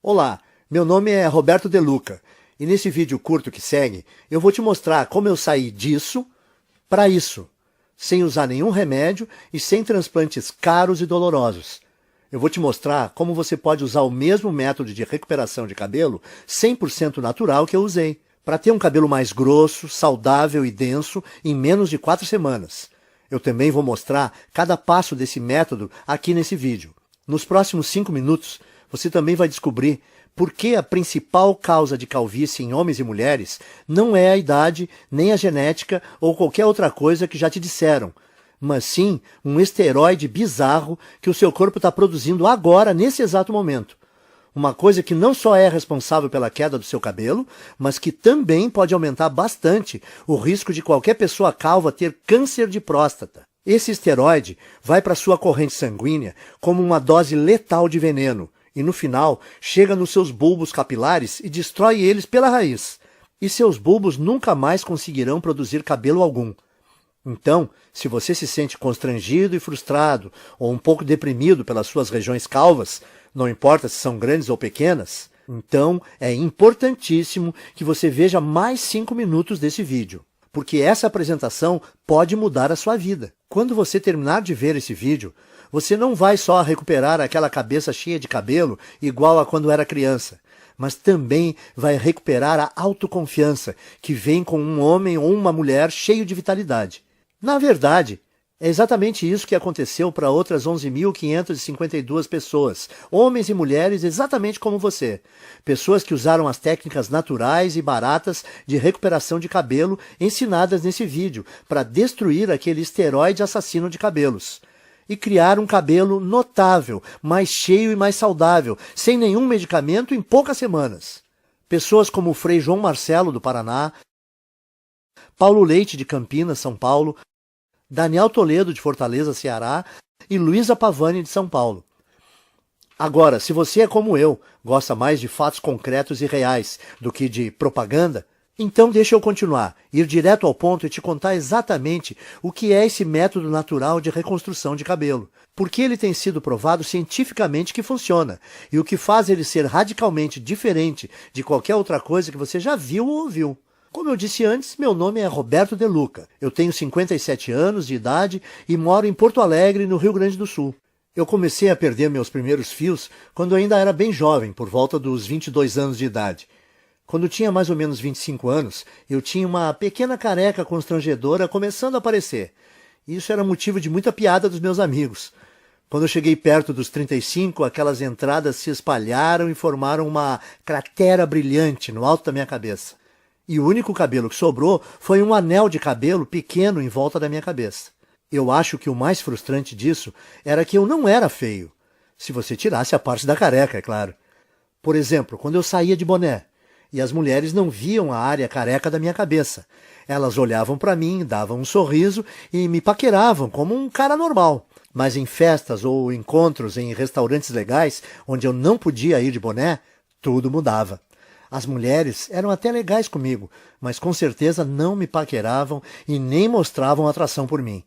Olá, meu nome é Roberto De Luca e nesse vídeo curto que segue eu vou te mostrar como eu saí disso para isso, sem usar nenhum remédio e sem transplantes caros e dolorosos. Eu vou te mostrar como você pode usar o mesmo método de recuperação de cabelo 100% natural que eu usei, para ter um cabelo mais grosso, saudável e denso em menos de 4 semanas. Eu também vou mostrar cada passo desse método aqui nesse vídeo. Nos próximos 5 minutos, você também vai descobrir por que a principal causa de calvície em homens e mulheres não é a idade, nem a genética ou qualquer outra coisa que já te disseram, mas sim um esteroide bizarro que o seu corpo está produzindo agora, nesse exato momento. Uma coisa que não só é responsável pela queda do seu cabelo, mas que também pode aumentar bastante o risco de qualquer pessoa calva ter câncer de próstata. Esse esteroide vai para sua corrente sanguínea como uma dose letal de veneno, e no final chega nos seus bulbos capilares e destrói eles pela raiz. E seus bulbos nunca mais conseguirão produzir cabelo algum. Então, se você se sente constrangido e frustrado, ou um pouco deprimido pelas suas regiões calvas, não importa se são grandes ou pequenas, então é importantíssimo que você veja mais 5 minutos desse vídeo, porque essa apresentação pode mudar a sua vida. Quando você terminar de ver esse vídeo, você não vai só recuperar aquela cabeça cheia de cabelo igual a quando era criança, mas também vai recuperar a autoconfiança que vem com um homem ou uma mulher cheio de vitalidade. Na verdade, é exatamente isso que aconteceu para outras 11.552 pessoas, homens e mulheres exatamente como você. Pessoas que usaram as técnicas naturais e baratas de recuperação de cabelo ensinadas nesse vídeo para destruir aquele esteroide assassino de cabelos. E criar um cabelo notável, mais cheio e mais saudável, sem nenhum medicamento em poucas semanas. Pessoas como o Frei João Marcelo, do Paraná, Paulo Leite, de Campinas, São Paulo, Daniel Toledo, de Fortaleza, Ceará, e Luísa Pavani, de São Paulo. Agora, se você é como eu, gosta mais de fatos concretos e reais do que de propaganda, então deixa eu continuar, ir direto ao ponto e te contar exatamente o que é esse método natural de reconstrução de cabelo. Porque ele tem sido provado cientificamente que funciona, e o que faz ele ser radicalmente diferente de qualquer outra coisa que você já viu ou ouviu. Como eu disse antes, meu nome é Roberto De Luca. Eu tenho 57 anos de idade e moro em Porto Alegre, no Rio Grande do Sul. Eu comecei a perder meus primeiros fios quando ainda era bem jovem, por volta dos 22 anos de idade. Quando tinha mais ou menos 25 anos, eu tinha uma pequena careca constrangedora começando a aparecer. Isso era motivo de muita piada dos meus amigos. Quando eu cheguei perto dos 35, aquelas entradas se espalharam e formaram uma cratera brilhante no alto da minha cabeça. E o único cabelo que sobrou foi um anel de cabelo pequeno em volta da minha cabeça. Eu acho que o mais frustrante disso era que eu não era feio. Se você tirasse a parte da careca, é claro. Por exemplo, quando eu saía de boné, e as mulheres não viam a área careca da minha cabeça. Elas olhavam para mim, davam um sorriso e me paqueravam como um cara normal. Mas em festas ou encontros em restaurantes legais, onde eu não podia ir de boné, tudo mudava. As mulheres eram até legais comigo, mas com certeza não me paqueravam e nem mostravam atração por mim.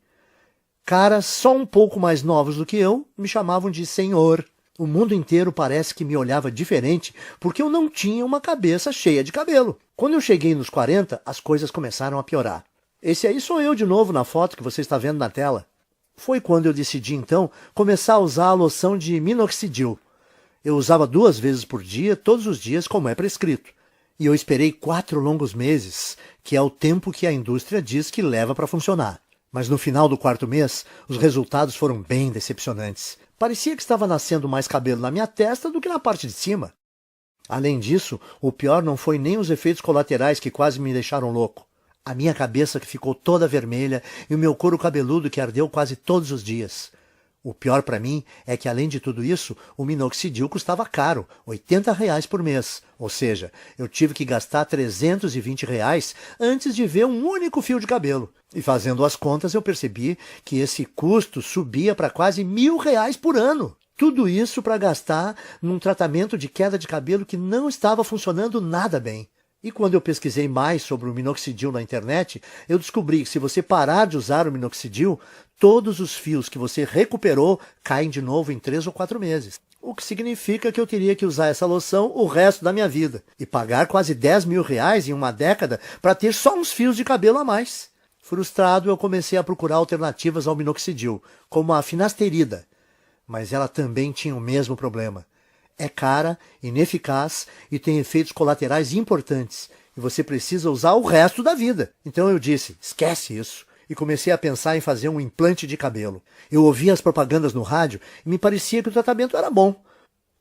Caras só um pouco mais novos do que eu me chamavam de senhor. O mundo inteiro parece que me olhava diferente porque eu não tinha uma cabeça cheia de cabelo. Quando eu cheguei nos 40, as coisas começaram a piorar. Esse aí sou eu de novo na foto que você está vendo na tela. Foi quando eu decidi, então, começar a usar a loção de minoxidil. Eu usava 2 vezes por dia, todos os dias, como é prescrito. E eu esperei 4 longos meses, que é o tempo que a indústria diz que leva para funcionar. Mas no final do 4º mês, os resultados foram bem decepcionantes. Parecia que estava nascendo mais cabelo na minha testa do que na parte de cima. Além disso, o pior não foi nem os efeitos colaterais que quase me deixaram louco. A minha cabeça que ficou toda vermelha e o meu couro cabeludo que ardeu quase todos os dias. O pior para mim é que, além de tudo isso, o minoxidil custava caro, R$ 80 por mês. Ou seja, eu tive que gastar R$ 320 antes de ver um único fio de cabelo. E fazendo as contas, eu percebi que esse custo subia para quase R$ 1.000 por ano. Tudo isso para gastar num tratamento de queda de cabelo que não estava funcionando nada bem. E quando eu pesquisei mais sobre o minoxidil na internet, eu descobri que se você parar de usar o minoxidil, todos os fios que você recuperou caem de novo em 3 ou 4 meses. o que significa que eu teria que usar essa loção o resto da minha vida e pagar quase 10 mil reais em uma década para ter só uns fios de cabelo a mais. Frustrado, eu comecei a procurar alternativas ao minoxidil, como a finasterida, mas ela também tinha o mesmo problema. É cara, ineficaz e tem efeitos colaterais importantes, e você precisa usar o resto da vida. Então eu disse, esquece isso, e comecei a pensar em fazer um implante de cabelo. Eu ouvia as propagandas no rádio e me parecia que o tratamento era bom.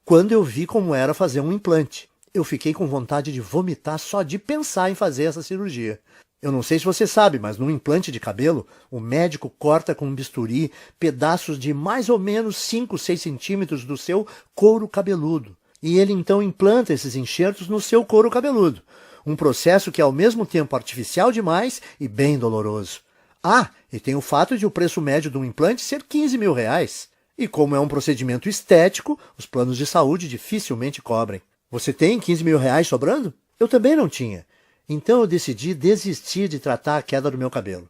Quando eu vi como era fazer um implante, eu fiquei com vontade de vomitar só de pensar em fazer essa cirurgia. Eu não sei se você sabe, mas num implante de cabelo, o médico corta com um bisturi pedaços de mais ou menos 5, 6 centímetros do seu couro cabeludo. E ele então implanta esses enxertos no seu couro cabeludo. Um processo que é ao mesmo tempo artificial demais e bem doloroso. Ah, e tem o fato de o preço médio de um implante ser 15 mil reais. E como é um procedimento estético, os planos de saúde dificilmente cobrem. Você tem 15 mil reais sobrando? Eu também não tinha. Então eu decidi desistir de tratar a queda do meu cabelo.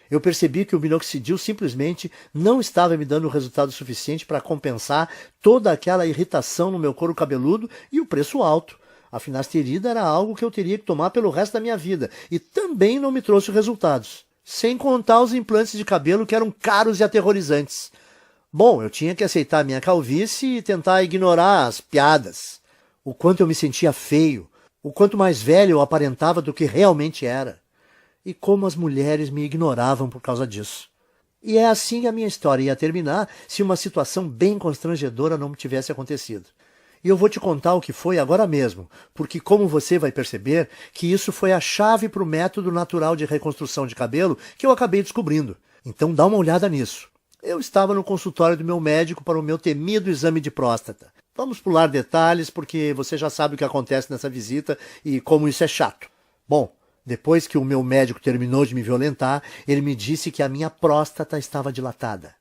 Eu percebi que o minoxidil simplesmente não estava me dando resultado suficiente para compensar toda aquela irritação no meu couro cabeludo e o preço alto. A finasterida era algo que eu teria que tomar pelo resto da minha vida e também não me trouxe resultados. Sem contar os implantes de cabelo que eram caros e aterrorizantes. Bom, eu tinha que aceitar a minha calvície e tentar ignorar as piadas. O quanto eu me sentia feio. O quanto mais velho eu aparentava do que realmente era. E como as mulheres me ignoravam por causa disso. E é assim que a minha história ia terminar se uma situação bem constrangedora não tivesse acontecido. E eu vou te contar o que foi agora mesmo, porque como você vai perceber, que isso foi a chave para o método natural de reconstrução de cabelo que eu acabei descobrindo. Então dá uma olhada nisso. Eu estava no consultório do meu médico para o meu temido exame de próstata. Vamos pular detalhes, porque você já sabe o que acontece nessa visita e como isso é chato. Bom, depois que o meu médico terminou de me violentar, ele me disse que a minha próstata estava dilatada.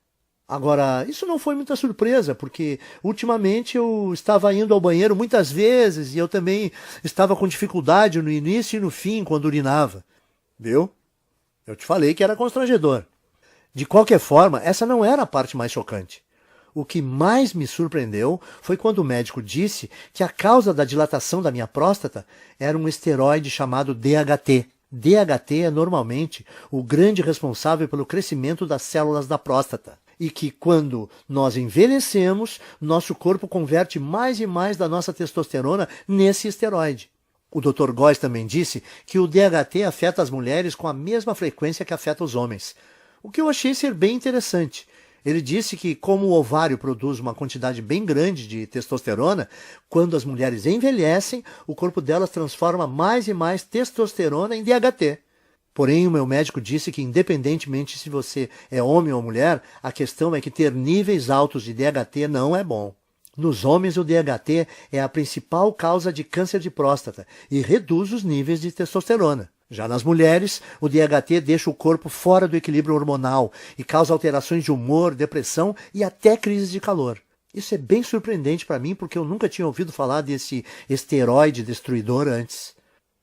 Agora, isso não foi muita surpresa, porque ultimamente eu estava indo ao banheiro muitas vezes e eu também estava com dificuldade no início e no fim quando urinava. Viu? Eu te falei que era constrangedor. De qualquer forma, essa não era a parte mais chocante. O que mais me surpreendeu foi quando o médico disse que a causa da dilatação da minha próstata era um esteroide chamado DHT. DHT é normalmente o grande responsável pelo crescimento das células da próstata. E que quando nós envelhecemos, nosso corpo converte mais e mais da nossa testosterona nesse esteroide. O Dr. Góes também disse que o DHT afeta as mulheres com a mesma frequência que afeta os homens. O que eu achei ser bem interessante. Ele disse que, como o ovário produz uma quantidade bem grande de testosterona, quando as mulheres envelhecem, o corpo delas transforma mais e mais testosterona em DHT. Porém, o meu médico disse que, independentemente se você é homem ou mulher, a questão é que ter níveis altos de DHT não é bom. Nos homens, o DHT é a principal causa de câncer de próstata e reduz os níveis de testosterona. Já nas mulheres, o DHT deixa o corpo fora do equilíbrio hormonal e causa alterações de humor, depressão e até crises de calor. Isso é bem surpreendente para mim porque eu nunca tinha ouvido falar desse esteroide destruidor antes.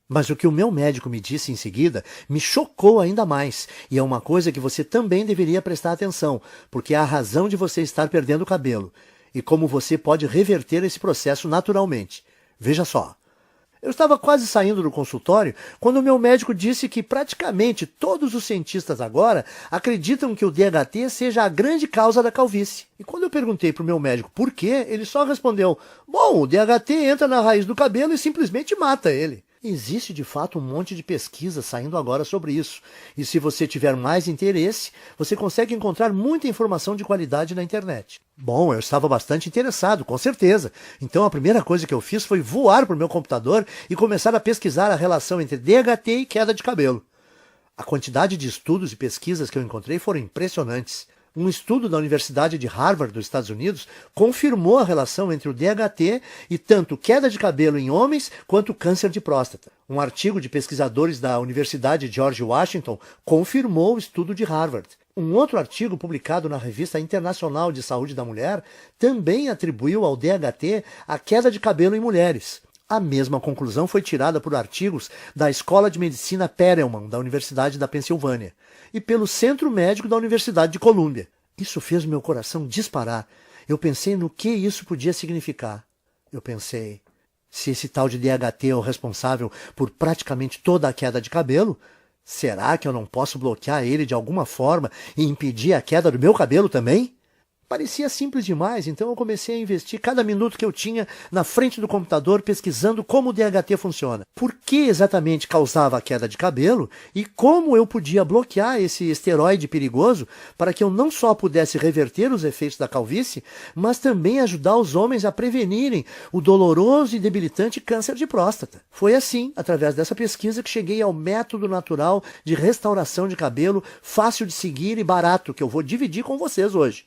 Mas o que o meu médico me disse em seguida me chocou ainda mais, e é uma coisa que você também deveria prestar atenção, porque é a razão de você estar perdendo o cabelo, e como você pode reverter esse processo naturalmente. Veja só. Eu estava quase saindo do consultório quando o meu médico disse que praticamente todos os cientistas agora acreditam que o DHT seja a grande causa da calvície. E quando eu perguntei para o meu médico por quê, ele só respondeu, bom, o DHT entra na raiz do cabelo e simplesmente mata ele. Existe de fato um monte de pesquisa saindo agora sobre isso. E se você tiver mais interesse, você consegue encontrar muita informação de qualidade na internet. Bom, eu estava bastante interessado, com certeza. Então a primeira coisa que eu fiz foi voar para o meu computador e começar a pesquisar a relação entre DHT e queda de cabelo. A quantidade de estudos e pesquisas que eu encontrei foram impressionantes. Um estudo da Universidade de Harvard, dos Estados Unidos, confirmou a relação entre o DHT e tanto queda de cabelo em homens quanto câncer de próstata. Um artigo de pesquisadores da Universidade George Washington confirmou o estudo de Harvard. Um outro artigo publicado na Revista Internacional de Saúde da Mulher também atribuiu ao DHT a queda de cabelo em mulheres. A mesma conclusão foi tirada por artigos da Escola de Medicina Perelman, da Universidade da Pensilvânia, e pelo Centro Médico da Universidade de Colômbia. Isso fez meu coração disparar. Eu pensei no que isso podia significar. Eu pensei, se esse tal de DHT é o responsável por praticamente toda a queda de cabelo, será que eu não posso bloquear ele de alguma forma e impedir a queda do meu cabelo também? Parecia simples demais, então eu comecei a investir cada minuto que eu tinha na frente do computador pesquisando como o DHT funciona. Por que exatamente causava a queda de cabelo e como eu podia bloquear esse esteroide perigoso para que eu não só pudesse reverter os efeitos da calvície, mas também ajudar os homens a prevenirem o doloroso e debilitante câncer de próstata. Foi assim, através dessa pesquisa, que cheguei ao método natural de restauração de cabelo, fácil de seguir e barato, que eu vou dividir com vocês hoje.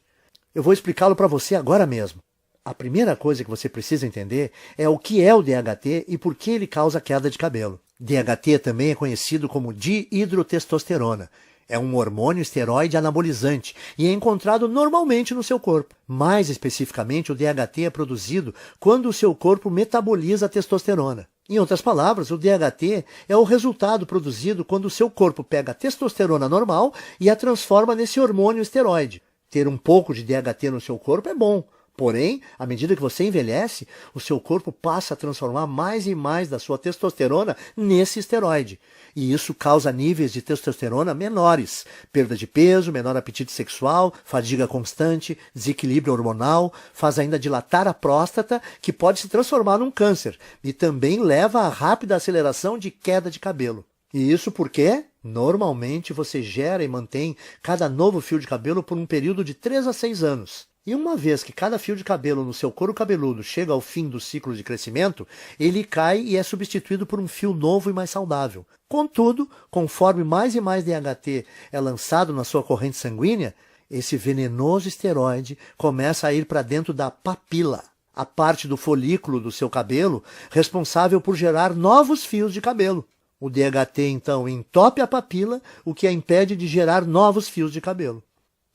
Eu vou explicá-lo para você agora mesmo. A primeira coisa que você precisa entender é o que é o DHT e por que ele causa queda de cabelo. DHT também é conhecido como dihidrotestosterona. É um hormônio esteroide anabolizante e é encontrado normalmente no seu corpo. Mais especificamente, o DHT é produzido quando o seu corpo metaboliza a testosterona. Em outras palavras, o DHT é o resultado produzido quando o seu corpo pega a testosterona normal e a transforma nesse hormônio esteroide. Ter um pouco de DHT no seu corpo é bom, porém, à medida que você envelhece, o seu corpo passa a transformar mais e mais da sua testosterona nesse esteroide. E isso causa níveis de testosterona menores, perda de peso, menor apetite sexual, fadiga constante, desequilíbrio hormonal, faz ainda dilatar a próstata, que pode se transformar num câncer, e também leva a rápida aceleração de queda de cabelo. E isso porque, normalmente, você gera e mantém cada novo fio de cabelo por um período de 3 a 6 anos. E uma vez que cada fio de cabelo no seu couro cabeludo chega ao fim do ciclo de crescimento, ele cai e é substituído por um fio novo e mais saudável. Contudo, conforme mais e mais DHT é lançado na sua corrente sanguínea, esse venenoso esteroide começa a ir para dentro da papila, a parte do folículo do seu cabelo responsável por gerar novos fios de cabelo. O DHT, então, entope a papila, o que a impede de gerar novos fios de cabelo.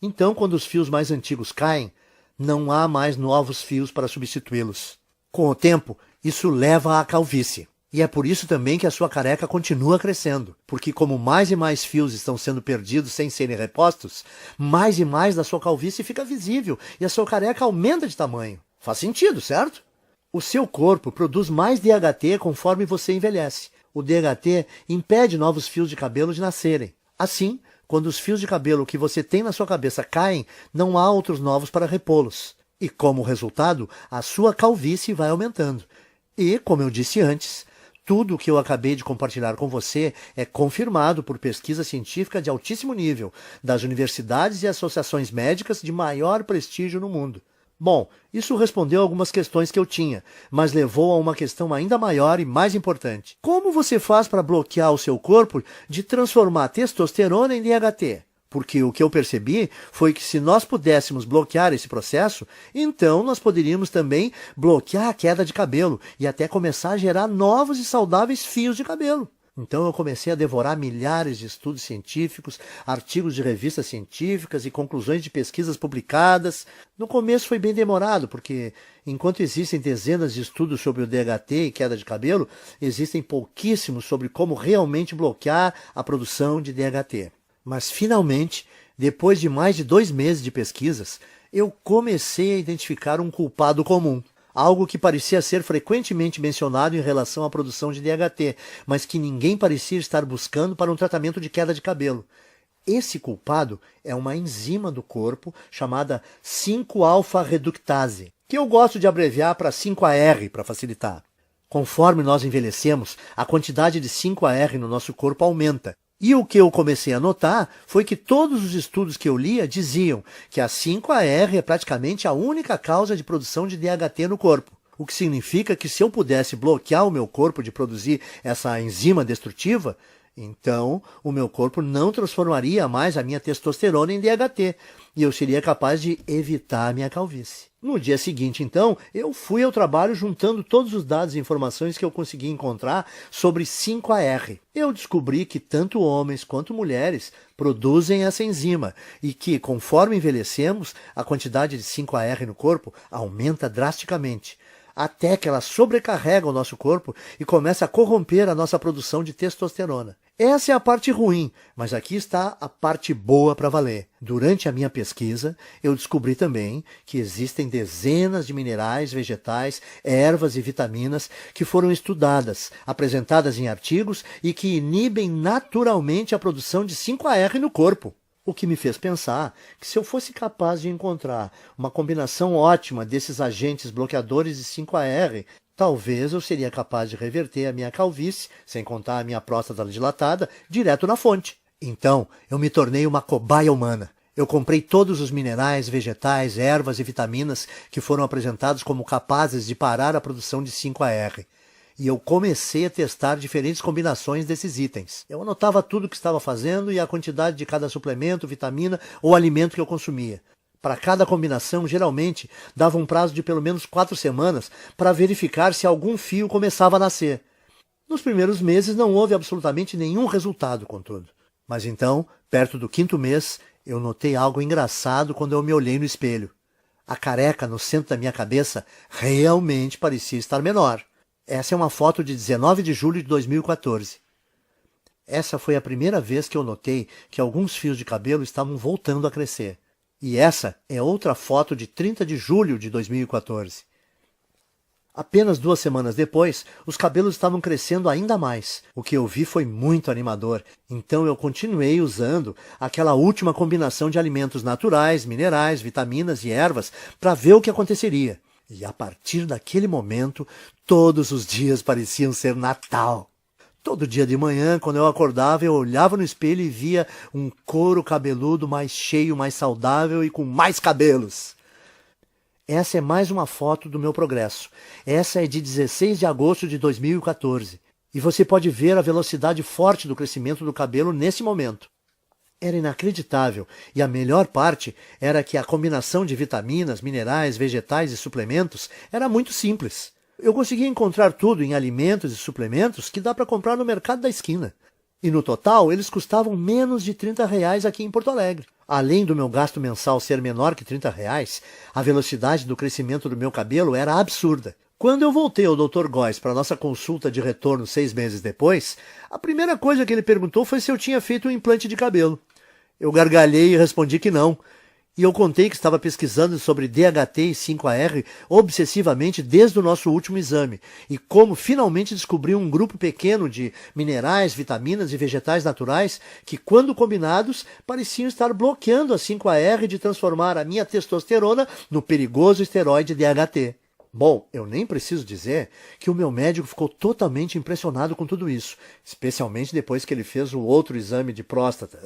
Então, quando os fios mais antigos caem, não há mais novos fios para substituí-los. Com o tempo, isso leva à calvície. E é por isso também que a sua careca continua crescendo, porque como mais e mais fios estão sendo perdidos sem serem repostos, mais e mais da sua calvície fica visível e a sua careca aumenta de tamanho. Faz sentido, certo? O seu corpo produz mais DHT conforme você envelhece. O DHT impede novos fios de cabelo de nascerem. Assim, quando os fios de cabelo que você tem na sua cabeça caem, não há outros novos para repô-los. E como resultado, a sua calvície vai aumentando. E, como eu disse antes, tudo o que eu acabei de compartilhar com você é confirmado por pesquisa científica de altíssimo nível, das universidades e associações médicas de maior prestígio no mundo. Bom, isso respondeu algumas questões que eu tinha, mas levou a uma questão ainda maior e mais importante. Como você faz para bloquear o seu corpo de transformar testosterona em DHT? Porque o que eu percebi foi que se nós pudéssemos bloquear esse processo, então nós poderíamos também bloquear a queda de cabelo e até começar a gerar novos e saudáveis fios de cabelo. Então eu comecei a devorar milhares de estudos científicos, artigos de revistas científicas e conclusões de pesquisas publicadas. No começo foi bem demorado, porque enquanto existem dezenas de estudos sobre o DHT e queda de cabelo, existem pouquíssimos sobre como realmente bloquear a produção de DHT. Mas finalmente, depois de mais de 2 meses de pesquisas, eu comecei a identificar um culpado comum. Algo que parecia ser frequentemente mencionado em relação à produção de DHT, mas que ninguém parecia estar buscando para um tratamento de queda de cabelo. Esse culpado é uma enzima do corpo chamada 5-alfa-reductase, que eu gosto de abreviar para 5-AR para facilitar. Conforme nós envelhecemos, a quantidade de 5-AR no nosso corpo aumenta. E o que eu comecei a notar foi que todos os estudos que eu lia diziam que a 5-AR é praticamente a única causa de produção de DHT no corpo. O que significa que se eu pudesse bloquear o meu corpo de produzir essa enzima destrutiva, então o meu corpo não transformaria mais a minha testosterona em DHT e eu seria capaz de evitar a minha calvície. No dia seguinte, então, eu fui ao trabalho juntando todos os dados e informações que eu consegui encontrar sobre 5-AR. Eu descobri que tanto homens quanto mulheres produzem essa enzima e que, conforme envelhecemos, a quantidade de 5-AR no corpo aumenta drasticamente. até que ela sobrecarrega o nosso corpo e começa a corromper a nossa produção de testosterona. Essa é a parte ruim, mas aqui está a parte boa para valer. Durante a minha pesquisa, eu descobri também que existem dezenas de minerais, vegetais, ervas e vitaminas que foram estudadas, apresentadas em artigos e que inibem naturalmente a produção de 5-AR no corpo. O que me fez pensar que se eu fosse capaz de encontrar uma combinação ótima desses agentes bloqueadores de 5-AR, talvez eu seria capaz de reverter a minha calvície, sem contar a minha próstata dilatada, direto na fonte. Então, eu me tornei uma cobaia humana. Eu comprei todos os minerais, vegetais, ervas e vitaminas que foram apresentados como capazes de parar a produção de 5-AR. E eu comecei a testar diferentes combinações desses itens. Eu anotava tudo o que estava fazendo e a quantidade de cada suplemento, vitamina ou alimento que eu consumia. Para cada combinação, geralmente, dava um prazo de pelo menos 4 semanas para verificar se algum fio começava a nascer. Nos primeiros meses não houve absolutamente nenhum resultado, contudo. Mas então, perto do 5º mês, eu notei algo engraçado quando eu me olhei no espelho. A careca no centro da minha cabeça realmente parecia estar menor. Essa é uma foto de 19 de julho de 2014. Essa foi a primeira vez que eu notei que alguns fios de cabelo estavam voltando a crescer. E essa é outra foto de 30 de julho de 2014. Apenas 2 semanas depois, os cabelos estavam crescendo ainda mais. O que eu vi foi muito animador, então eu continuei usando aquela última combinação de alimentos naturais, minerais, vitaminas e ervas para ver o que aconteceria. E a partir daquele momento, todos os dias pareciam ser Natal. Todo dia de manhã, quando eu acordava, eu olhava no espelho e via um couro cabeludo mais cheio, mais saudável e com mais cabelos. Essa é mais uma foto do meu progresso. Essa é de 16 de agosto de 2014. E você pode ver a velocidade forte do crescimento do cabelo nesse momento. Era inacreditável, e a melhor parte era que a combinação de vitaminas, minerais, vegetais e suplementos era muito simples. Eu conseguia encontrar tudo em alimentos e suplementos que dá para comprar no mercado da esquina. E no total, eles custavam menos de R$ 30 aqui em Porto Alegre. Além do meu gasto mensal ser menor que R$ 30, a velocidade do crescimento do meu cabelo era absurda. Quando eu voltei ao Dr. Góes para nossa consulta de retorno 6 meses depois, a primeira coisa que ele perguntou foi se eu tinha feito um implante de cabelo. Eu gargalhei e respondi que não. E eu contei que estava pesquisando sobre DHT e 5-AR obsessivamente desde o nosso último exame, e como finalmente descobri um grupo pequeno de minerais, vitaminas e vegetais naturais que, quando combinados, pareciam estar bloqueando a 5-AR de transformar a minha testosterona no perigoso esteroide DHT. Bom, eu nem preciso dizer que o meu médico ficou totalmente impressionado com tudo isso, especialmente depois que ele fez o outro exame de próstata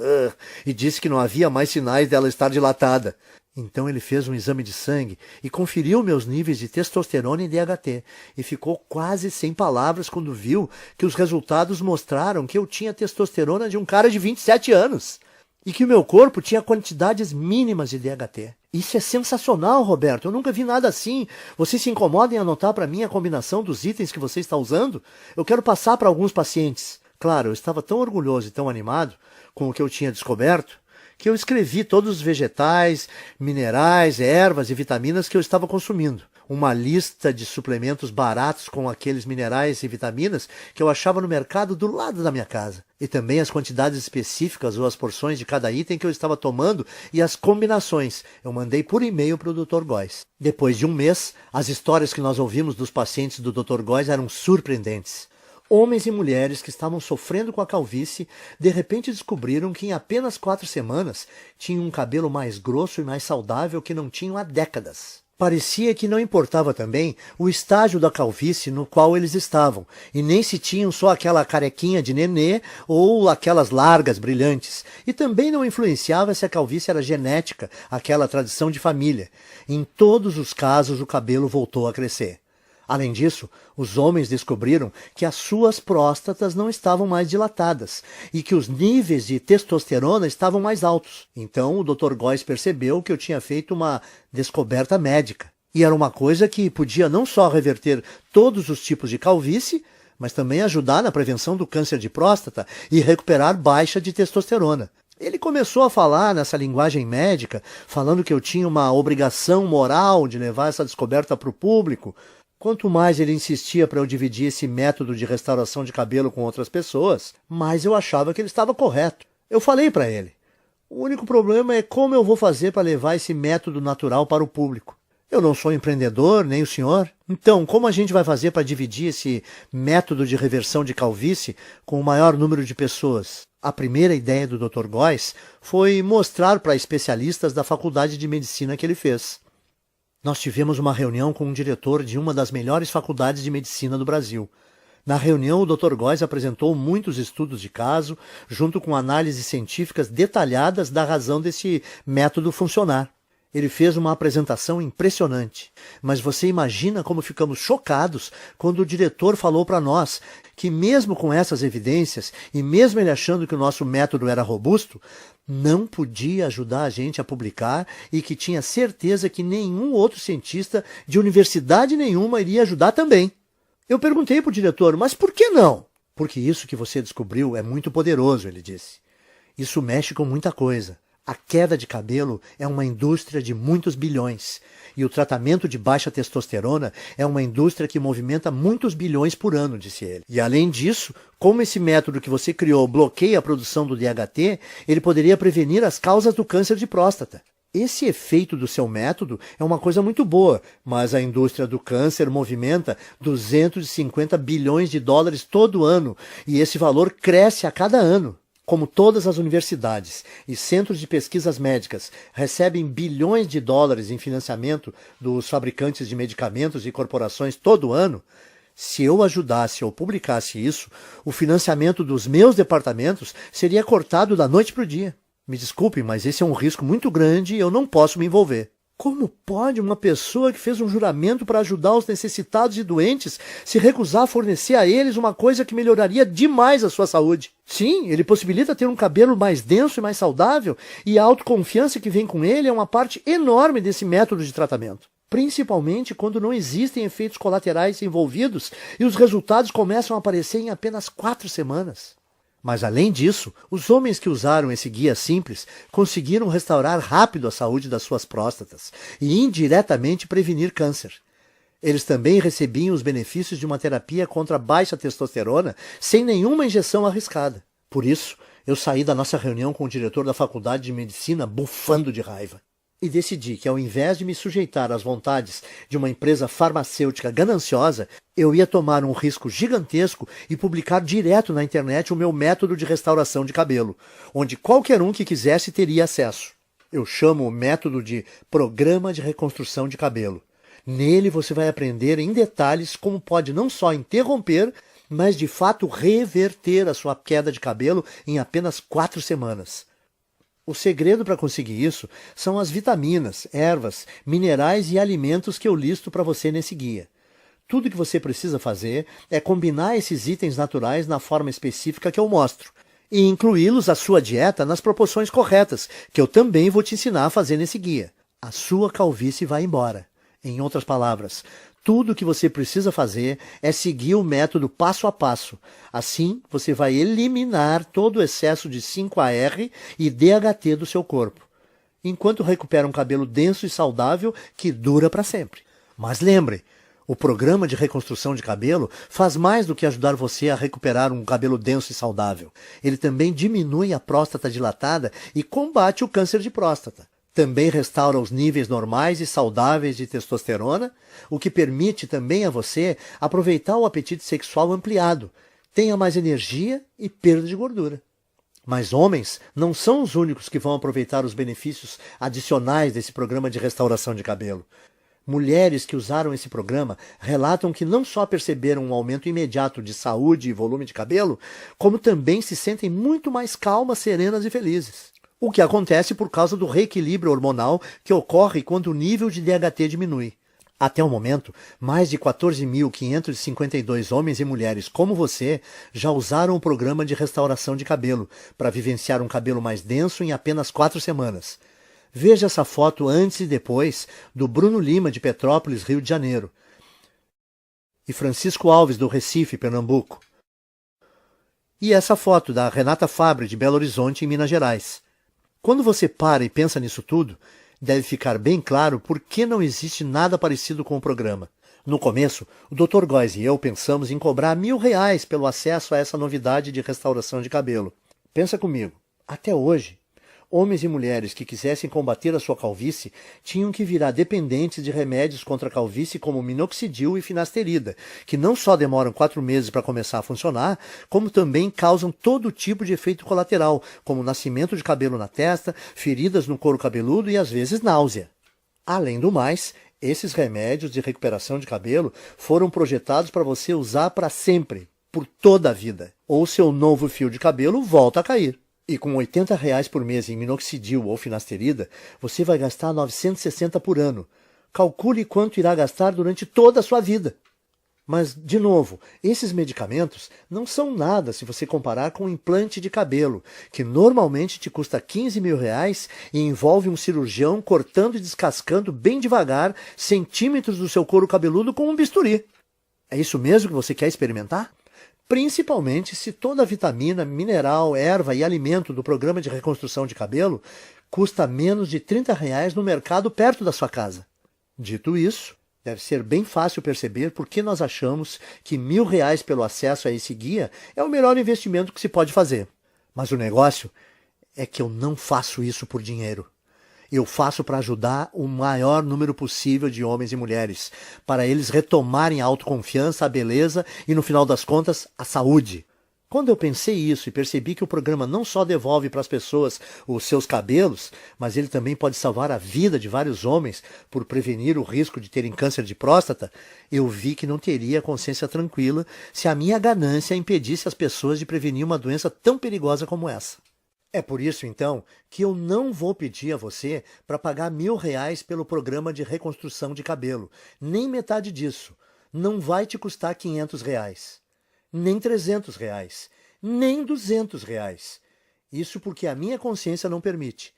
e disse que não havia mais sinais dela estar dilatada. Então ele fez um exame de sangue e conferiu meus níveis de testosterona e DHT e ficou quase sem palavras quando viu que os resultados mostraram que eu tinha testosterona de um cara de 27 anos e que o meu corpo tinha quantidades mínimas de DHT. Isso é sensacional, Roberto. Eu nunca vi nada assim. Você se incomoda em anotar para mim a combinação dos itens que você está usando? Eu quero passar para alguns pacientes. Claro, eu estava tão orgulhoso e tão animado com o que eu tinha descoberto que eu escrevi todos os vegetais, minerais, ervas e vitaminas que eu estava consumindo. Uma lista de suplementos baratos com aqueles minerais e vitaminas que eu achava no mercado do lado da minha casa. E também as quantidades específicas ou as porções de cada item que eu estava tomando e as combinações. Eu mandei por e-mail para o Dr. Góes. Depois de um mês, as histórias que nós ouvimos dos pacientes do Dr. Góes eram surpreendentes. Homens e mulheres que estavam sofrendo com a calvície, de repente descobriram que em apenas 4 semanas tinham um cabelo mais grosso e mais saudável que não tinham há décadas. Parecia que não importava também o estágio da calvície no qual eles estavam, e nem se tinham só aquela carequinha de nenê ou aquelas largas brilhantes, e também não influenciava se a calvície era genética, aquela tradição de família. Em todos os casos o cabelo voltou a crescer. Além disso, os homens descobriram que as suas próstatas não estavam mais dilatadas e que os níveis de testosterona estavam mais altos. Então o Dr. Góes percebeu que eu tinha feito uma descoberta médica. E era uma coisa que podia não só reverter todos os tipos de calvície, mas também ajudar na prevenção do câncer de próstata e recuperar baixa de testosterona. Ele começou a falar nessa linguagem médica, falando que eu tinha uma obrigação moral de levar essa descoberta para o público, Quanto mais ele insistia para eu dividir esse método de restauração de cabelo com outras pessoas, mais eu achava que ele estava correto. Eu falei para ele: o único problema é como eu vou fazer para levar esse método natural para o público. Eu não sou empreendedor, nem o senhor. Então, como a gente vai fazer para dividir esse método de reversão de calvície com o maior número de pessoas? A primeira ideia do Dr. Góes foi mostrar para especialistas da faculdade de medicina que ele fez. Nós tivemos uma reunião com um diretor de uma das melhores faculdades de medicina do Brasil. Na reunião, o Dr. Góes apresentou muitos estudos de caso, junto com análises científicas detalhadas da razão desse método funcionar. Ele fez uma apresentação impressionante, mas você imagina como ficamos chocados quando o diretor falou para nós que mesmo com essas evidências, e mesmo ele achando que o nosso método era robusto, não podia ajudar a gente a publicar e que tinha certeza que nenhum outro cientista de universidade nenhuma iria ajudar também. Eu perguntei para o diretor: mas por que não? Porque isso que você descobriu é muito poderoso, ele disse. Isso mexe com muita coisa. A queda de cabelo é uma indústria de muitos bilhões. E o tratamento de baixa testosterona é uma indústria que movimenta muitos bilhões por ano, disse ele. E além disso, como esse método que você criou bloqueia a produção do DHT, ele poderia prevenir as causas do câncer de próstata. Esse efeito do seu método é uma coisa muito boa, mas a indústria do câncer movimenta 250 bilhões de dólares todo ano, e esse valor cresce a cada ano. Como todas as universidades e centros de pesquisas médicas recebem bilhões de dólares em financiamento dos fabricantes de medicamentos e corporações todo ano, se eu ajudasse ou publicasse isso, o financiamento dos meus departamentos seria cortado da noite para o dia. Me desculpe, mas esse é um risco muito grande e eu não posso me envolver. Como pode uma pessoa que fez um juramento para ajudar os necessitados e doentes se recusar a fornecer a eles uma coisa que melhoraria demais a sua saúde? Sim, ele possibilita ter um cabelo mais denso e mais saudável, e a autoconfiança que vem com ele é uma parte enorme desse método de tratamento. Principalmente quando não existem efeitos colaterais envolvidos e os resultados começam a aparecer em apenas 4 semanas. Mas além disso, os homens que usaram esse guia simples conseguiram restaurar rápido a saúde das suas próstatas e indiretamente prevenir câncer. Eles também recebiam os benefícios de uma terapia contra a baixa testosterona sem nenhuma injeção arriscada. Por isso, eu saí da nossa reunião com o diretor da faculdade de medicina bufando de raiva. E decidi que, ao invés de me sujeitar às vontades de uma empresa farmacêutica gananciosa, eu ia tomar um risco gigantesco e publicar direto na internet o meu método de restauração de cabelo, onde qualquer um que quisesse teria acesso. Eu chamo o método de Programa de Reconstrução de Cabelo. Nele você vai aprender em detalhes como pode não só interromper, mas de fato reverter a sua queda de cabelo em apenas 4 semanas. O segredo para conseguir isso são as vitaminas, ervas, minerais e alimentos que eu listo para você nesse guia. Tudo que você precisa fazer é combinar esses itens naturais na forma específica que eu mostro e incluí-los à sua dieta nas proporções corretas, que eu também vou te ensinar a fazer nesse guia. A sua calvície vai embora. Em outras palavras, tudo o que você precisa fazer é seguir o método passo a passo. Assim, você vai eliminar todo o excesso de 5-AR e DHT do seu corpo, enquanto recupera um cabelo denso e saudável que dura para sempre. Mas lembre, o programa de reconstrução de cabelo faz mais do que ajudar você a recuperar um cabelo denso e saudável. Ele também diminui a próstata dilatada e combate o câncer de próstata. Também restaura os níveis normais e saudáveis de testosterona, o que permite também a você aproveitar o apetite sexual ampliado, tenha mais energia e perda de gordura. Mas homens não são os únicos que vão aproveitar os benefícios adicionais desse programa de restauração de cabelo. Mulheres que usaram esse programa relatam que não só perceberam um aumento imediato de saúde e volume de cabelo, como também se sentem muito mais calmas, serenas e felizes. O que acontece por causa do reequilíbrio hormonal que ocorre quando o nível de DHT diminui. Até o momento, mais de 14.552 homens e mulheres como você já usaram o programa de restauração de cabelo para vivenciar um cabelo mais denso em apenas 4 semanas. Veja essa foto antes e depois do Bruno Lima, de Petrópolis, Rio de Janeiro, e Francisco Alves, do Recife, Pernambuco. E essa foto da Renata Fabre, de Belo Horizonte, em Minas Gerais. Quando você para e pensa nisso tudo, deve ficar bem claro por que não existe nada parecido com o programa. No começo, o Dr. Góes e eu pensamos em cobrar R$ 1.000 pelo acesso a essa novidade de restauração de cabelo. Pensa comigo, até hoje, homens e mulheres que quisessem combater a sua calvície tinham que virar dependentes de remédios contra a calvície como minoxidil e finasterida, que não só demoram 4 meses para começar a funcionar, como também causam todo tipo de efeito colateral, como nascimento de cabelo na testa, feridas no couro cabeludo e às vezes náusea. Além do mais, esses remédios de recuperação de cabelo foram projetados para você usar para sempre, por toda a vida. Ou seu novo fio de cabelo volta a cair. E com R$ 80 por mês em minoxidil ou finasterida, você vai gastar 960 por ano. Calcule quanto irá gastar durante toda a sua vida. Mas, de novo, esses medicamentos não são nada se você comparar com um implante de cabelo, que normalmente te custa R$ 15.000 e envolve um cirurgião cortando e descascando bem devagar centímetros do seu couro cabeludo com um bisturi. É isso mesmo que você quer experimentar? Principalmente se toda a vitamina, mineral, erva e alimento do programa de reconstrução de cabelo custa menos de R$ 30 no mercado perto da sua casa. Dito isso, deve ser bem fácil perceber por que nós achamos que R$ 1.000 pelo acesso a esse guia é o melhor investimento que se pode fazer. Mas o negócio é que eu não faço isso por dinheiro. Eu faço para ajudar o maior número possível de homens e mulheres, para eles retomarem a autoconfiança, a beleza e, no final das contas, a saúde. Quando eu pensei isso e percebi que o programa não só devolve para as pessoas os seus cabelos, mas ele também pode salvar a vida de vários homens por prevenir o risco de terem câncer de próstata, eu vi que não teria consciência tranquila se a minha ganância impedisse as pessoas de prevenir uma doença tão perigosa como essa. É por isso, então, que eu não vou pedir a você para pagar R$ 1.000 pelo programa de reconstrução de cabelo. Nem metade disso. Não vai te custar R$ 500. Nem R$ 300. Nem R$ 200. Isso porque a minha consciência não permite.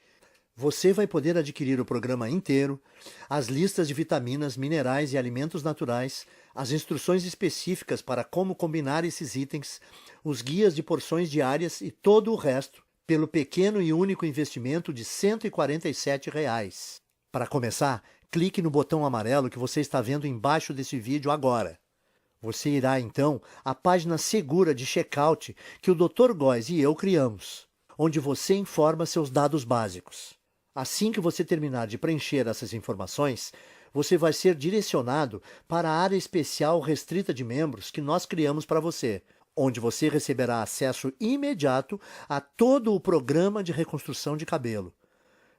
Você vai poder adquirir o programa inteiro, as listas de vitaminas, minerais e alimentos naturais, as instruções específicas para como combinar esses itens, os guias de porções diárias e todo o resto, pelo pequeno e único investimento de R$ 147. Para começar, clique no botão amarelo que você está vendo embaixo desse vídeo agora. Você irá, então, à página segura de checkout que o Dr. Góes e eu criamos, onde você informa seus dados básicos. Assim que você terminar de preencher essas informações, você vai ser direcionado para a área especial restrita de membros que nós criamos para você, onde você receberá acesso imediato a todo o programa de reconstrução de cabelo.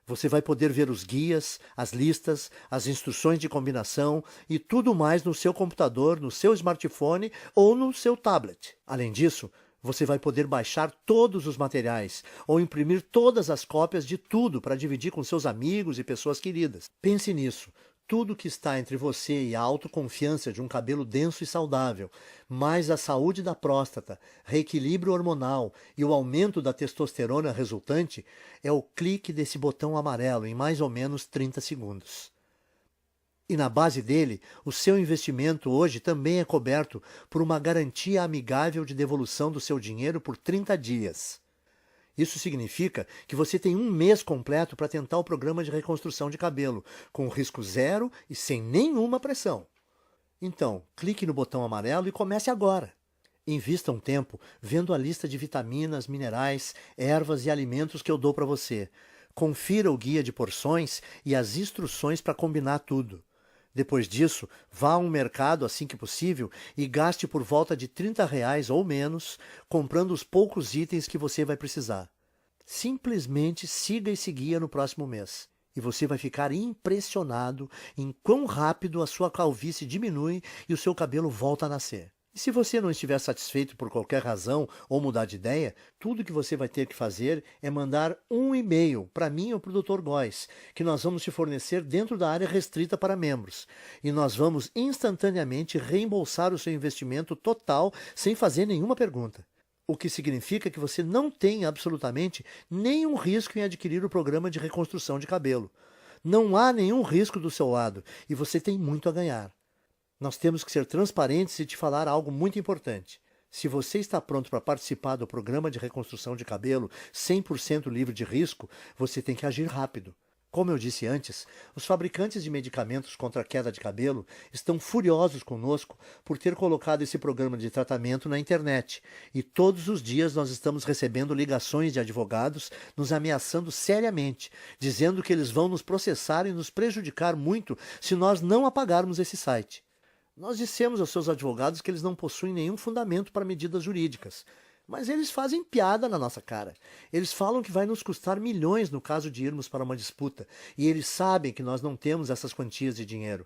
Você vai poder ver os guias, as listas, as instruções de combinação e tudo mais no seu computador, no seu smartphone ou no seu tablet. Além disso, você vai poder baixar todos os materiais ou imprimir todas as cópias de tudo para dividir com seus amigos e pessoas queridas. Pense nisso. Tudo que está entre você e a autoconfiança de um cabelo denso e saudável, mais a saúde da próstata, reequilíbrio hormonal e o aumento da testosterona resultante, é o clique desse botão amarelo em mais ou menos 30 segundos. E na base dele, o seu investimento hoje também é coberto por uma garantia amigável de devolução do seu dinheiro por 30 dias. Isso significa que você tem um mês completo para tentar o programa de reconstrução de cabelo, com risco zero e sem nenhuma pressão. Então, clique no botão amarelo e comece agora. Invista um tempo vendo a lista de vitaminas, minerais, ervas e alimentos que eu dou para você. Confira o guia de porções e as instruções para combinar tudo. Depois disso, vá a um mercado assim que possível e gaste por volta de R$ 30 ou menos, comprando os poucos itens que você vai precisar. Simplesmente siga esse guia no próximo mês e você vai ficar impressionado em quão rápido a sua calvície diminui e o seu cabelo volta a nascer. E se você não estiver satisfeito por qualquer razão ou mudar de ideia, tudo que você vai ter que fazer é mandar um e-mail para mim ou para o Dr. Góes, que nós vamos te fornecer dentro da área restrita para membros. E nós vamos instantaneamente reembolsar o seu investimento total sem fazer nenhuma pergunta. O que significa que você não tem absolutamente nenhum risco em adquirir o programa de reconstrução de cabelo. Não há nenhum risco do seu lado e você tem muito a ganhar. Nós temos que ser transparentes e te falar algo muito importante. Se você está pronto para participar do programa de reconstrução de cabelo 100% livre de risco, você tem que agir rápido. Como eu disse antes, os fabricantes de medicamentos contra a queda de cabelo estão furiosos conosco por ter colocado esse programa de tratamento na internet. E todos os dias nós estamos recebendo ligações de advogados nos ameaçando seriamente, dizendo que eles vão nos processar e nos prejudicar muito se nós não apagarmos esse site. Nós dissemos aos seus advogados que eles não possuem nenhum fundamento para medidas jurídicas. Mas eles fazem piada na nossa cara. Eles falam que vai nos custar milhões no caso de irmos para uma disputa. E eles sabem que nós não temos essas quantias de dinheiro.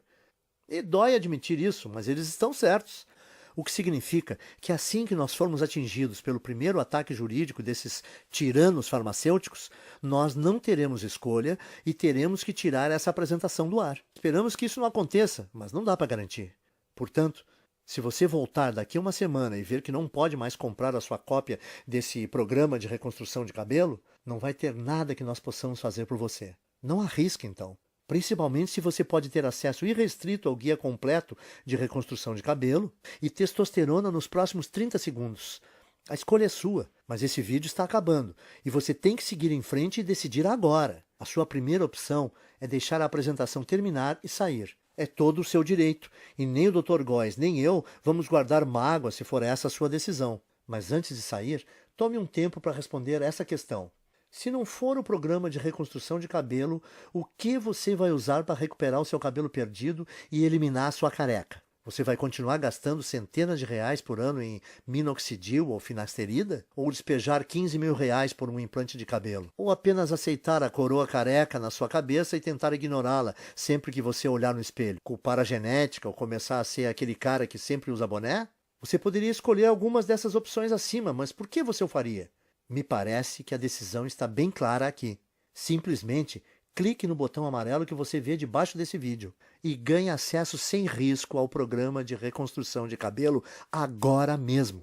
E dói admitir isso, mas eles estão certos. O que significa que assim que nós formos atingidos pelo primeiro ataque jurídico desses tiranos farmacêuticos, nós não teremos escolha e teremos que tirar essa apresentação do ar. Esperamos que isso não aconteça, mas não dá para garantir. Portanto, se você voltar daqui a uma semana e ver que não pode mais comprar a sua cópia desse programa de reconstrução de cabelo, não vai ter nada que nós possamos fazer por você. Não arrisque, então. Principalmente se você pode ter acesso irrestrito ao guia completo de reconstrução de cabelo e testosterona nos próximos 30 segundos. A escolha é sua, mas esse vídeo está acabando e você tem que seguir em frente e decidir agora. A sua primeira opção é deixar a apresentação terminar e sair. É todo o seu direito, e nem o Dr. Góes nem eu vamos guardar mágoa se for essa a sua decisão. Mas antes de sair, tome um tempo para responder essa questão. Se não for o programa de reconstrução de cabelo, o que você vai usar para recuperar o seu cabelo perdido e eliminar a sua careca? Você vai continuar gastando centenas de reais por ano em minoxidil ou finasterida? Ou despejar 15 mil reais por um implante de cabelo? Ou apenas aceitar a coroa careca na sua cabeça e tentar ignorá-la sempre que você olhar no espelho? Culpar a genética ou começar a ser aquele cara que sempre usa boné? Você poderia escolher algumas dessas opções acima, mas por que você o faria? Me parece que a decisão está bem clara aqui. Simplesmente clique no botão amarelo que você vê debaixo desse vídeo e ganhe acesso sem risco ao programa de reconstrução de cabelo agora mesmo.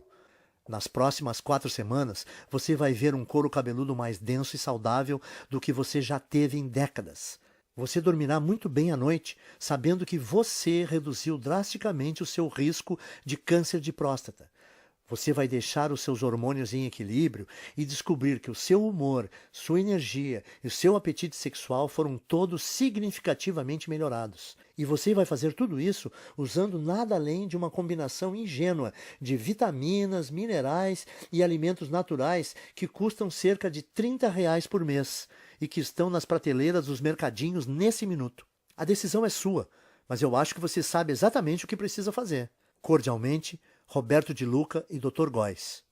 Nas próximas 4 semanas, você vai ver um couro cabeludo mais denso e saudável do que você já teve em décadas. Você dormirá muito bem à noite, sabendo que você reduziu drasticamente o seu risco de câncer de próstata. Você vai deixar os seus hormônios em equilíbrio e descobrir que o seu humor, sua energia e o seu apetite sexual foram todos significativamente melhorados. E você vai fazer tudo isso usando nada além de uma combinação ingênua de vitaminas, minerais e alimentos naturais que custam cerca de R$30 por mês e que estão nas prateleiras dos mercadinhos nesse minuto. A decisão é sua, mas eu acho que você sabe exatamente o que precisa fazer. Cordialmente, Roberto de Luca e Dr. Góes.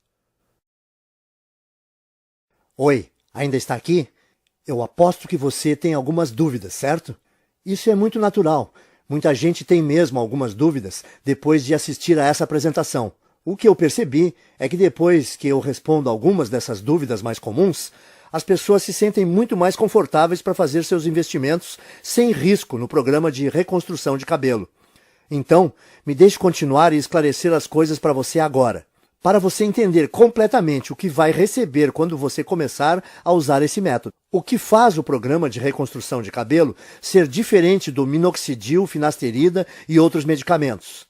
Oi, ainda está aqui? Eu aposto que você tem algumas dúvidas, certo? Isso é muito natural. Muita gente tem mesmo algumas dúvidas depois de assistir a essa apresentação. O que eu percebi é que depois que eu respondo algumas dessas dúvidas mais comuns, as pessoas se sentem muito mais confortáveis para fazer seus investimentos sem risco no programa de reconstrução de cabelo. Então, me deixe continuar e esclarecer as coisas para você agora, para você entender completamente o que vai receber quando você começar a usar esse método. O que faz o programa de reconstrução de cabelo ser diferente do minoxidil, finasterida e outros medicamentos?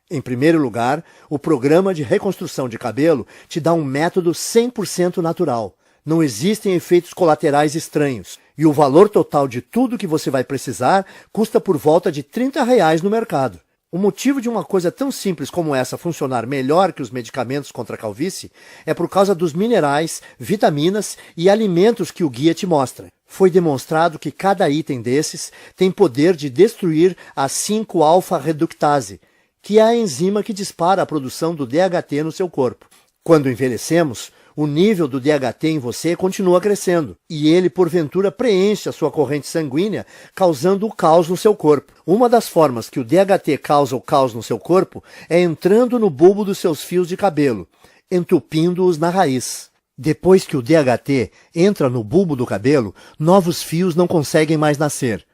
Em primeiro lugar, o programa de reconstrução de cabelo te dá um método 100% natural. Não existem efeitos colaterais estranhos. E o valor total de tudo que você vai precisar custa por volta de R$30 no mercado. O motivo de uma coisa tão simples como essa funcionar melhor que os medicamentos contra a calvície é por causa dos minerais, vitaminas e alimentos que o guia te mostra. Foi demonstrado que cada item desses tem poder de destruir a 5-alfa-reductase, que é a enzima que dispara a produção do DHT no seu corpo. Quando envelhecemos, o nível do DHT em você continua crescendo, e ele, porventura, preenche a sua corrente sanguínea, causando o caos no seu corpo. Uma das formas que o DHT causa o caos no seu corpo é entrando no bulbo dos seus fios de cabelo, entupindo-os na raiz. Depois que o DHT entra no bulbo do cabelo, novos fios não conseguem mais nascer.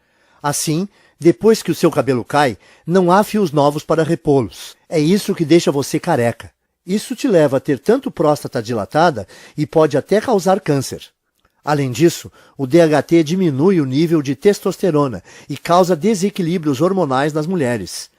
Assim, depois que o seu cabelo cai, não há fios novos para repô-los. É isso que deixa você careca. Isso te leva a ter tanto próstata dilatada e pode até causar câncer. Além disso, o DHT diminui o nível de testosterona e causa desequilíbrios hormonais nas mulheres.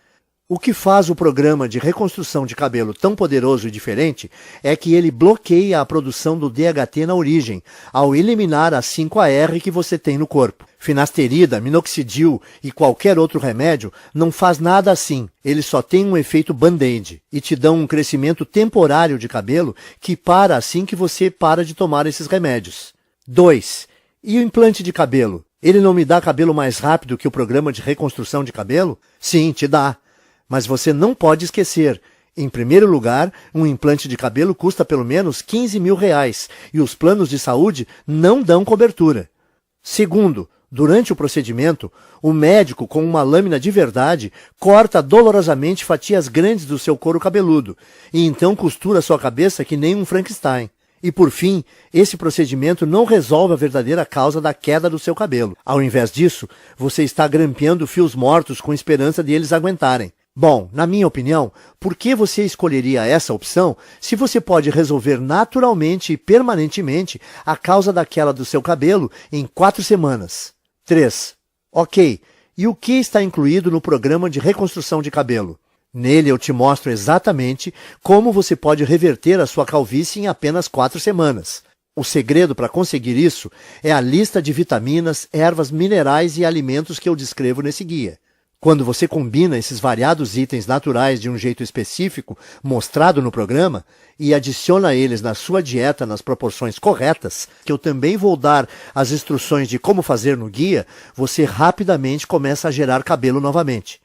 O que faz o programa de reconstrução de cabelo tão poderoso e diferente é que ele bloqueia a produção do DHT na origem, ao eliminar a 5-AR que você tem no corpo. Finasterida, minoxidil e qualquer outro remédio não faz nada assim. Eles só têm um efeito band-aid e te dão um crescimento temporário de cabelo que para assim que você para de tomar esses remédios. 2. E o implante de cabelo? Ele não me dá cabelo mais rápido que o programa de reconstrução de cabelo? Sim, te dá. Mas você não pode esquecer, em primeiro lugar, um implante de cabelo custa pelo menos R$15 mil e os planos de saúde não dão cobertura. Segundo, durante o procedimento, o médico com uma lâmina de verdade corta dolorosamente fatias grandes do seu couro cabeludo e então costura sua cabeça que nem um Frankenstein. E por fim, esse procedimento não resolve a verdadeira causa da queda do seu cabelo. Ao invés disso, você está grampeando fios mortos com esperança de eles aguentarem. Bom, na minha opinião, por que você escolheria essa opção se você pode resolver naturalmente e permanentemente a causa da queda do seu cabelo em 4 semanas? 3. Ok, e o que está incluído no programa de reconstrução de cabelo? Nele eu te mostro exatamente como você pode reverter a sua calvície em apenas 4 semanas. O segredo para conseguir isso é a lista de vitaminas, ervas, minerais e alimentos que eu descrevo nesse guia. Quando você combina esses variados itens naturais de um jeito específico, mostrado no programa, e adiciona eles na sua dieta nas proporções corretas, que eu também vou dar as instruções de como fazer no guia, você rapidamente começa a gerar cabelo novamente.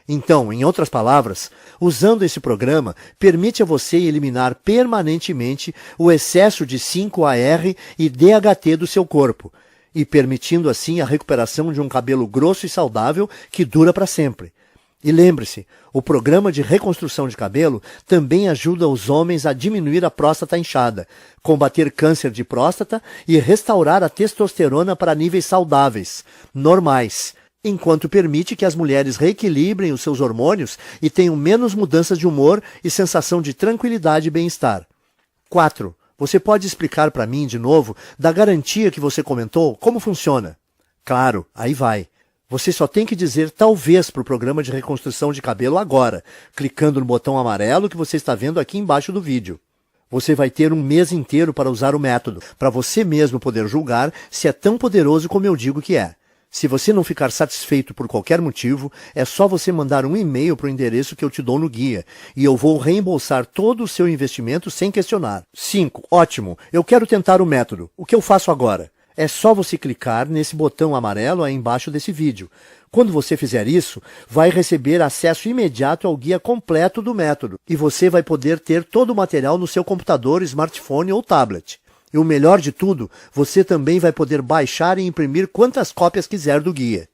Então, em outras palavras, usando esse programa, permite a você eliminar permanentemente o excesso de 5-AR e DHT do seu corpo, e permitindo assim a recuperação de um cabelo grosso e saudável que dura para sempre. E lembre-se, o programa de reconstrução de cabelo também ajuda os homens a diminuir a próstata inchada, combater câncer de próstata e restaurar a testosterona para níveis saudáveis, normais, enquanto permite que as mulheres reequilibrem os seus hormônios e tenham menos mudanças de humor e sensação de tranquilidade e bem-estar. 4. Você pode explicar para mim, de novo, da garantia que você comentou, como funciona? Claro, aí vai. Você só tem que dizer talvez para o programa de reconstrução de cabelo agora, clicando no botão amarelo que você está vendo aqui embaixo do vídeo. Você vai ter um mês inteiro para usar o método, para você mesmo poder julgar se é tão poderoso como eu digo que é. Se você não ficar satisfeito por qualquer motivo, é só você mandar um e-mail para o endereço que eu te dou no guia, e eu vou reembolsar todo o seu investimento sem questionar. 5. Ótimo, eu quero tentar o método. O que eu faço agora? É só você clicar nesse botão amarelo aí embaixo desse vídeo. Quando você fizer isso, vai receber acesso imediato ao guia completo do método, e você vai poder ter todo o material no seu computador, smartphone ou tablet. E o melhor de tudo, você também vai poder baixar e imprimir quantas cópias quiser do guia.